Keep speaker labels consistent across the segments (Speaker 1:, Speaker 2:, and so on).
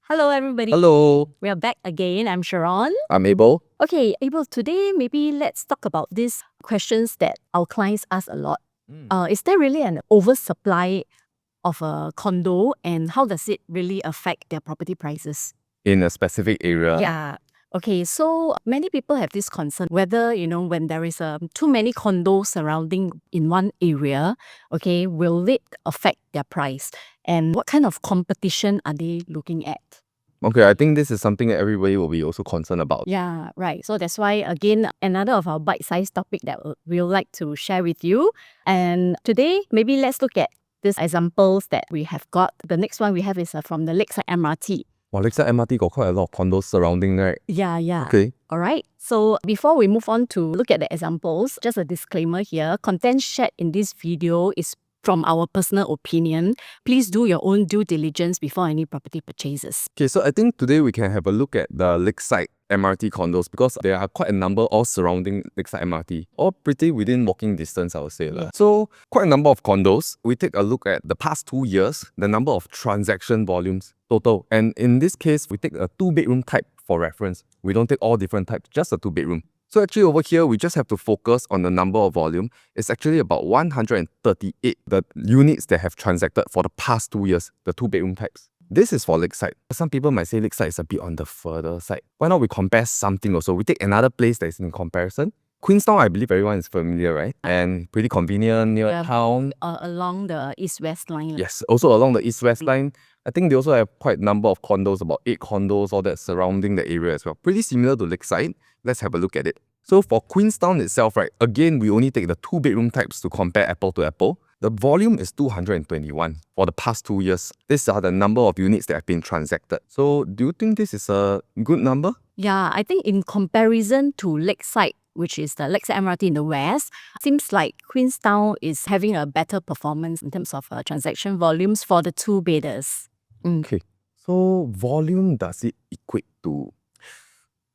Speaker 1: Hello, everybody.
Speaker 2: Hello,
Speaker 1: We are back again. I'm Sharon.
Speaker 2: I'm Abel.
Speaker 1: Okay, Abel, today maybe let's talk about these questions that our clients ask a lot. Is there really an oversupply of a condo, and how does it really affect their property prices?
Speaker 2: In a specific area.
Speaker 1: Yeah. Okay, so many people have this concern whether, when there is too many condos surrounding in one area, okay, will it affect their price? And what kind of competition are they looking at?
Speaker 2: Okay, I think this is something that everybody will be also concerned about.
Speaker 1: Yeah, right. So that's why, again, another of our bite-sized topic that we'd like to share with you. And today, maybe let's look at these examples that we have got. The next one we have is from the Lakeside MRT.
Speaker 2: Well, Lakeside MRT got quite a lot of condos surrounding, right?
Speaker 1: Yeah.
Speaker 2: Okay.
Speaker 1: All right. So before we move on to look at the examples, just a disclaimer here. Content shared in this video is from our personal opinion. Please do your own due diligence before any property purchases.
Speaker 2: Okay, so I think today we can have a look at the Lakeside MRT condos because there are quite a number all surrounding Lakeside MRT, all pretty within walking distance, I would say.
Speaker 1: Yeah.
Speaker 2: So, quite a number of condos. We take a look at the past 2 years, the number of transaction volumes total. And in this case, we take a 2-bedroom type for reference. We don't take all different types, just a 2-bedroom. So actually over here, we just have to focus on the number of volume. It's actually about 138, the units that have transacted for the past 2 years, the 2-bedroom types. This is for Lakeside. Some people might say Lakeside is a bit on the further side. Why not we compare something also? We take another place that is in comparison. Queenstown, I believe everyone is familiar, right? And pretty convenient, near town.
Speaker 1: Along the east-west line.
Speaker 2: Yes, also along the east-west line. I think they also have quite a number of condos, about 8 condos, all that surrounding the area as well. Pretty similar to Lakeside. Let's have a look at it. So for Queenstown itself, right, again, we only take the 2-bedroom types to compare apple to apple. The volume is 221 for the past 2 years. These are the number of units that have been transacted. So do you think this is a good number?
Speaker 1: Yeah, I think in comparison to Lakeside, which is the Lakeside MRT in the west, seems like Queenstown is having a better performance in terms of transaction volumes for the 2-bedders.
Speaker 2: Okay. So volume, does it equate to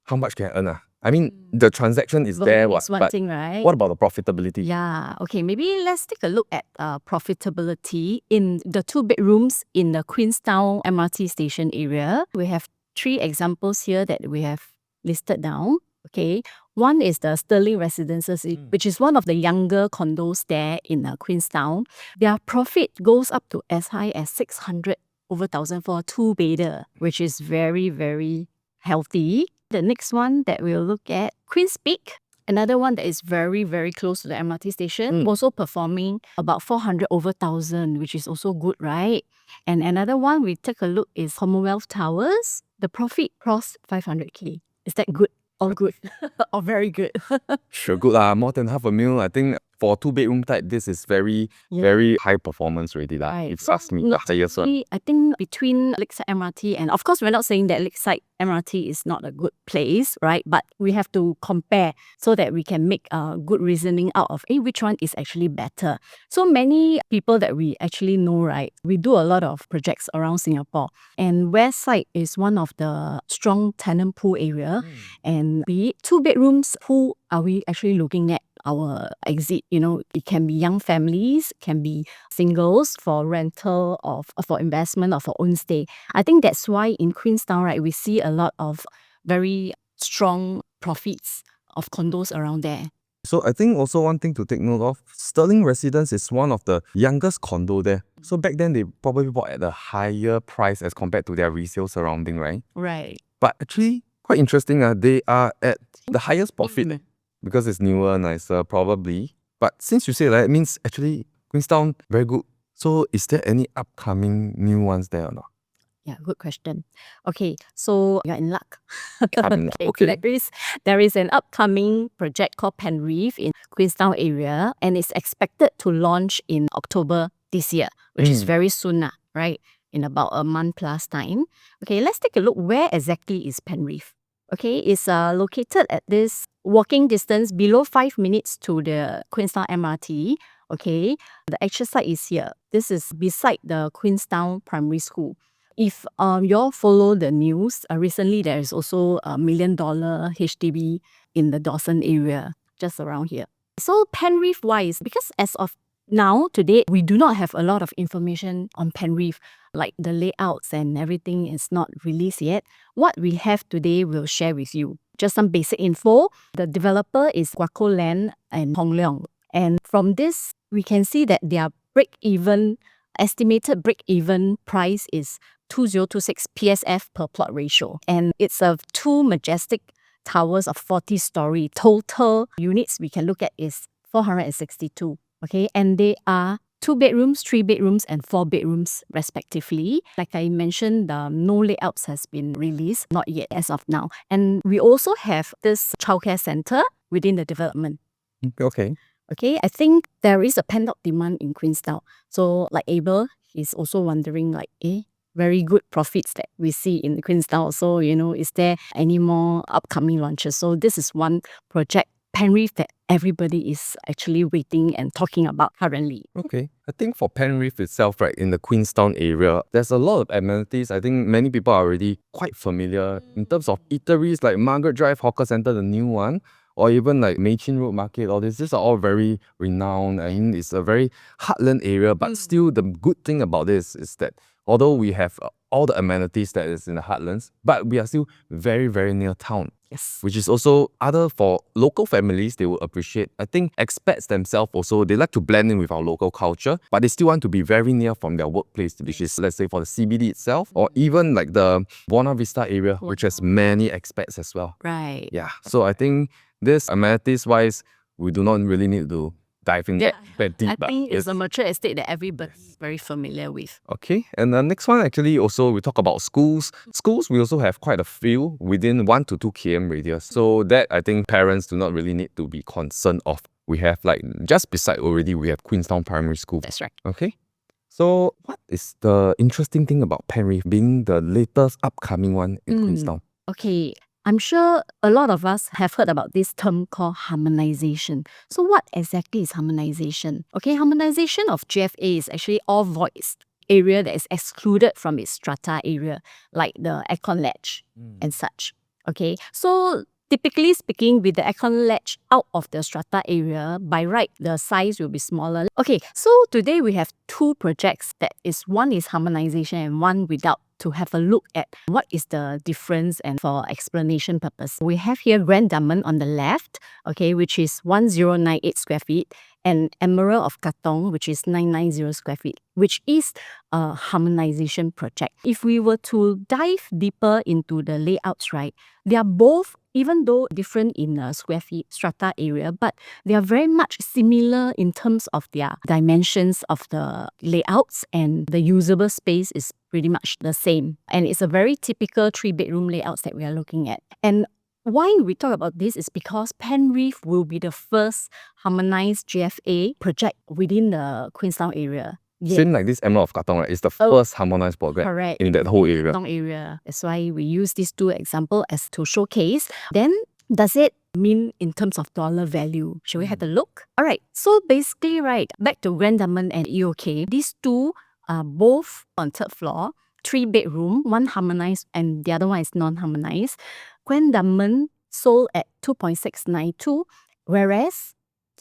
Speaker 2: how much can I earn? I mean, the transaction is there,
Speaker 1: It's one
Speaker 2: but
Speaker 1: thing, right?
Speaker 2: what about the profitability?
Speaker 1: Yeah, okay, maybe let's take a look at profitability in the 2 bedrooms in the Queenstown MRT station area. We have 3 examples here that we have listed down. Okay, one is the Sterling Residences, which is one of the younger condos there in Queenstown. Their profit goes up to as high as 600 over 1,000 for a 2-bedder, which is very, very healthy. The next one that we'll look at, Queen's Peak, another one that is very, very close to the MRT station, also performing about 400 over 1,000, which is also good, right? And another one we take a look is Commonwealth Towers. The profit crossed 500k. Is that good or good or very good?
Speaker 2: Sure, good lah. More than $500,000. I think for a 2-bedroom type, this is very, very high performance already lah.
Speaker 1: Right.
Speaker 2: If you ask me, after years one.
Speaker 1: I think between Lakeside MRT and, of course, we're not saying that Lakeside MRT is not a good place, right? But we have to compare so that we can make a good reasoning out of which one is actually better. So many people that we actually know, right? We do a lot of projects around Singapore, and West Side is one of the strong tenant pool area. And be it 2 bedrooms, who are we actually looking at? Our exit, it can be young families, can be singles for rental or for investment or for own stay. I think that's why in Queenstown, right, we see a lot of very strong profits of condos around there.
Speaker 2: So I think also one thing to take note of, Sterling Residence is one of the youngest condo there. So back then they probably bought at a higher price as compared to their resale surrounding, right?
Speaker 1: Right.
Speaker 2: But actually, quite interesting, they are at the highest profit. Because it's newer, nicer, probably. But since you say that, it means actually Queenstown, very good. So is there any upcoming new ones there or not?
Speaker 1: Yeah, good question. Okay, so you're in luck.
Speaker 2: Okay.
Speaker 1: There is an upcoming project called Penrith in Queenstown area, and it's expected to launch in October this year, which is very soon, right? In about a month plus time. Okay, let's take a look. Where exactly is Penrith? Okay, it's located at this walking distance below 5 minutes to the Queenstown MRT. Okay, the actual site is here. This is beside the Queenstown Primary School. If you all follow the news, recently there is also a $1 million HDB in the Dawson area, just around here. So Penrith wise, because as of Now, today, we do not have a lot of information on Penrith, like the layouts and everything is not released yet. What we have today, we'll share with you. Just some basic info. The developer is Guaco Land and Hong Leong. And from this, we can see that their estimated break-even price is 2026 PSF per plot ratio. And it's of two majestic towers of 40-story. Total units we can look at is 462. Okay, and they are 2 bedrooms, 3 bedrooms, and 4 bedrooms respectively. Like I mentioned, no layouts has been released, not yet as of now. And we also have this childcare center within the development.
Speaker 2: Okay.
Speaker 1: Okay, I think there is a pent-up demand in Queenstown. So like Abel, he's also wondering like, very good profits that we see in Queenstown. So, is there any more upcoming launches? So this is one project, Penrith, that everybody is actually waiting and talking about currently.
Speaker 2: Okay. I think for Penrith itself, right, in the Queenstown area, there's a lot of amenities. I think many people are already quite familiar in terms of eateries like Margaret Drive Hawker Centre, the new one, or even like Mei Chin Road Market, all this. These are all very renowned. I mean, it's a very heartland area, but still the good thing about this is that although we have all the amenities that is in the heartlands, but we are still very, very near town.
Speaker 1: Yes.
Speaker 2: Which is also other for local families, they will appreciate. I think expats themselves also, they like to blend in with our local culture, but they still want to be very near from their workplace, which is, let's say, for the CBD itself, or even like the Buona Vista area, which has many expats as well.
Speaker 1: Right.
Speaker 2: Yeah, so I think this amenities-wise, we do not really need to dive in that deep.
Speaker 1: I think it's a mature estate that everybody's very familiar with.
Speaker 2: Okay, and the next one actually also we talk about schools. Schools, we also have quite a few within 1 to 2 km radius. So that I think parents do not really need to be concerned of. We have like just beside already we have Queenstown Primary School.
Speaker 1: That's right.
Speaker 2: Okay. So what is the interesting thing about Penrith being the latest upcoming one in Queenstown?
Speaker 1: Okay, I'm sure a lot of us have heard about this term called harmonization. So what exactly is harmonization? Okay, harmonization of GFA is actually all voids area that is excluded from its strata area, like the aircon ledge and such. Okay, so typically speaking, with the aircon ledge out of the strata area, by right, the size will be smaller. Okay, so today we have two projects that is, one is harmonization and one without, to have a look at what is the difference and for explanation purpose. We have here Grand Diamond on the left, okay, which is 1098 square feet, and Emerald of Katong, which is 990 square feet, which is a harmonization project. If we were to dive deeper into the layouts, right, they are both, even though different in square feet strata area, but they are very much similar in terms of their dimensions of the layouts, and the usable space is pretty much the same. And it's a very typical 3-bedroom layouts that we are looking at. And why we talk about this is because Penrith will be the first harmonized GFA project within the Queenstown area.
Speaker 2: Same like this Emerald of Katong, right? It's the first harmonized project in that whole area.
Speaker 1: Area. That's why we use these two examples as to showcase. Then, does it mean in terms of dollar value? Shall we have a look? Alright, so basically, right, back to Grand Diamond and EOK, these two are both on third floor, 3-bedroom, one harmonized and the other one is non-harmonized. Grand Diamond sold at 2.692, whereas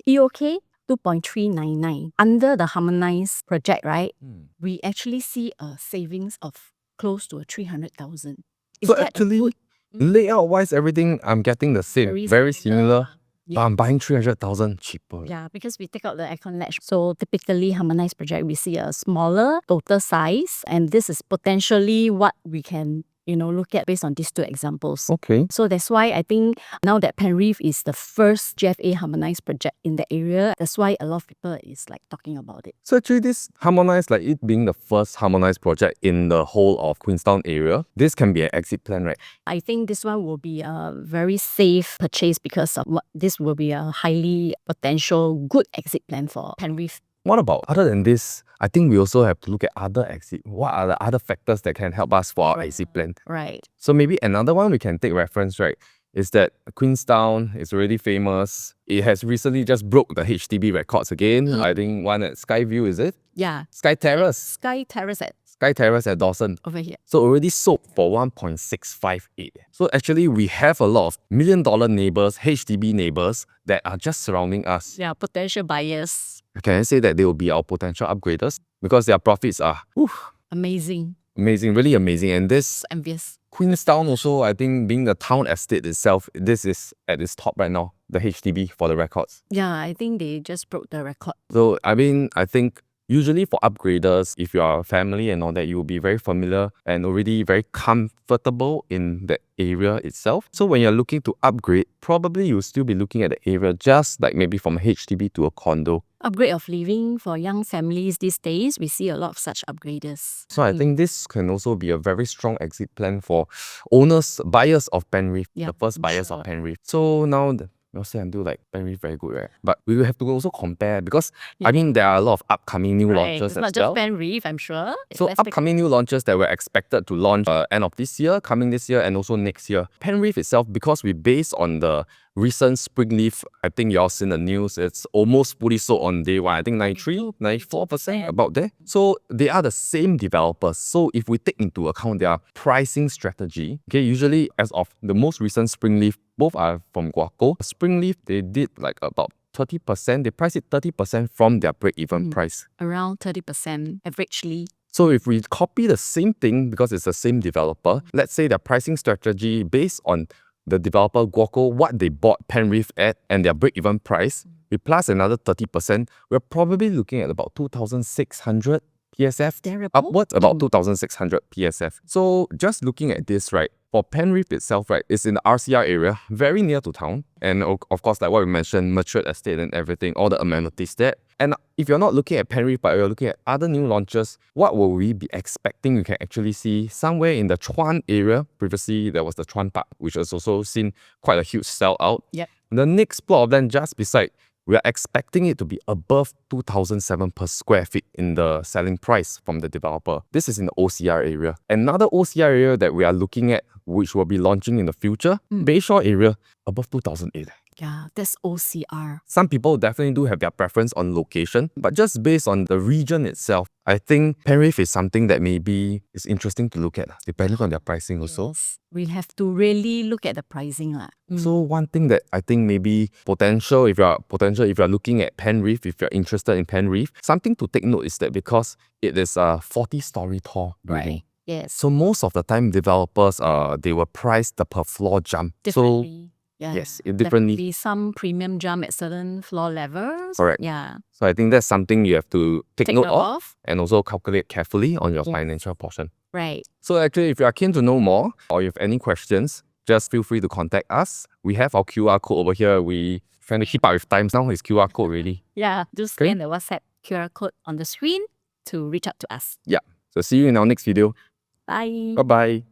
Speaker 1: EOK 2.399. Under the harmonized project, right, we actually see a savings of close to 300,000.
Speaker 2: So actually, layout-wise, everything I'm getting the same, very similar. But I'm buying 300,000 cheaper.
Speaker 1: Yeah, because we take out the aircon ledge. So typically harmonized project, we see a smaller total size, and this is potentially what we can look at based on these two examples.
Speaker 2: Okay.
Speaker 1: So that's why I think now that Penrith is the first GFA harmonized project in the area, that's why a lot of people is like talking about it.
Speaker 2: So actually this harmonized, like it being the first harmonized project in the whole of Queenstown area, this can be an exit plan, right?
Speaker 1: I think this one will be a very safe purchase because of this will be a highly potential good exit plan for Penrith.
Speaker 2: What about, other than this, I think we also have to look at other exit. What are the other factors that can help us for our exit plan?
Speaker 1: Right.
Speaker 2: So maybe another one we can take reference, right, is that Queenstown is already famous. It has recently just broke the HDB records again. I think one at Skyview, is it?
Speaker 1: Yeah.
Speaker 2: Sky Terrace.
Speaker 1: Sky Terrace
Speaker 2: at Dawson.
Speaker 1: over here.
Speaker 2: So already sold for 1.658. So actually we have a lot of $1 million neighbors, HDB neighbors that are just surrounding us.
Speaker 1: Yeah, potential buyers.
Speaker 2: can I say that they will be our potential upgraders because their profits are
Speaker 1: Amazing.
Speaker 2: amazing, really amazing. And this
Speaker 1: Envious.
Speaker 2: Queenstown also, I think being the town estate itself, this is at its top right now, the HDB for the records.
Speaker 1: Yeah, I think they just broke the record.
Speaker 2: So, I mean, I think usually for upgraders, if you are a family and all that, you will be very familiar and already very comfortable in the area itself. So when you're looking to upgrade, probably you'll still be looking at the area just like maybe from a HDB to a condo.
Speaker 1: Upgrade of living for young families these days, we see a lot of such upgraders.
Speaker 2: So I think this can also be a very strong exit plan for owners, buyers of Penrith, the first buyers of Penrith. So now you'll say until like Penrith very good, right? But we will have to also compare because I mean there are a lot of upcoming new launches
Speaker 1: It's
Speaker 2: as
Speaker 1: not
Speaker 2: well.
Speaker 1: just Penrith, I'm sure.
Speaker 2: So
Speaker 1: Let's take-
Speaker 2: upcoming new launches that we're expected to launch end of this year, coming this year, and also next year. Penrith itself, because we based on the recent Springleaf, I think y'all seen the news, it's almost fully sold on day one. I think 93, 94%, about there. So they are the same developers. So if we take into account their pricing strategy, okay, usually as of the most recent Springleaf, both are from Guaco. Springleaf, they did like about 30%, they price it 30% from their break-even price.
Speaker 1: Around 30% averagely.
Speaker 2: So if we copy the same thing because it's the same developer, let's say their pricing strategy based on the developer Guaco, what they bought Penrith at and their break-even price, we plus another 30%, we're probably looking at about 2,600 PSF,
Speaker 1: Thereabouts?
Speaker 2: upwards about 2,600 PSF. So just looking at this, right, for Penrith itself, right, it's in the RCR area, very near to town. And of course, like what we mentioned, matured estate and everything, all the amenities there. And if you're not looking at Penrith, but you're looking at other new launches, what will we be expecting? You can actually see somewhere in the Chuan area. Previously, there was the Chuan Park, which has also seen quite a huge sell-out.
Speaker 1: Yep.
Speaker 2: The next plot of land just beside, we are expecting it to be above 2,007 per square feet in the selling price from the developer. This is in the OCR area. Another OCR area that we are looking at, which will be launching in the future, Bayshore area, above 2,008.
Speaker 1: Yeah, that's OCR.
Speaker 2: Some people definitely do have their preference on location, but just based on the region itself, I think Penrith is something that maybe is interesting to look at, depending on their pricing also.
Speaker 1: We have to really look at the pricing.
Speaker 2: So one thing that I think maybe potential, if you're looking at Penrith, if you're interested in Penrith, something to take note is that because it is a 40-story tall building.
Speaker 1: Right. Yes.
Speaker 2: So most of the time developers, they will price the per floor jump.
Speaker 1: Differently. Yeah.
Speaker 2: Yes, it differently.
Speaker 1: There will be some premium jump at certain floor levels.
Speaker 2: Correct.
Speaker 1: Yeah.
Speaker 2: So I think that's something you have to take note of
Speaker 1: of.
Speaker 2: and also calculate carefully on your financial portion.
Speaker 1: Right.
Speaker 2: So actually, if you are keen to know more or you have any questions, just feel free to contact us. We have our QR code over here. We trying to keep up with times now. It's QR code already.
Speaker 1: Yeah. Just scan the WhatsApp QR code on the screen to reach out to us.
Speaker 2: Yeah. So see you in our next video.
Speaker 1: Bye.
Speaker 2: Bye-bye.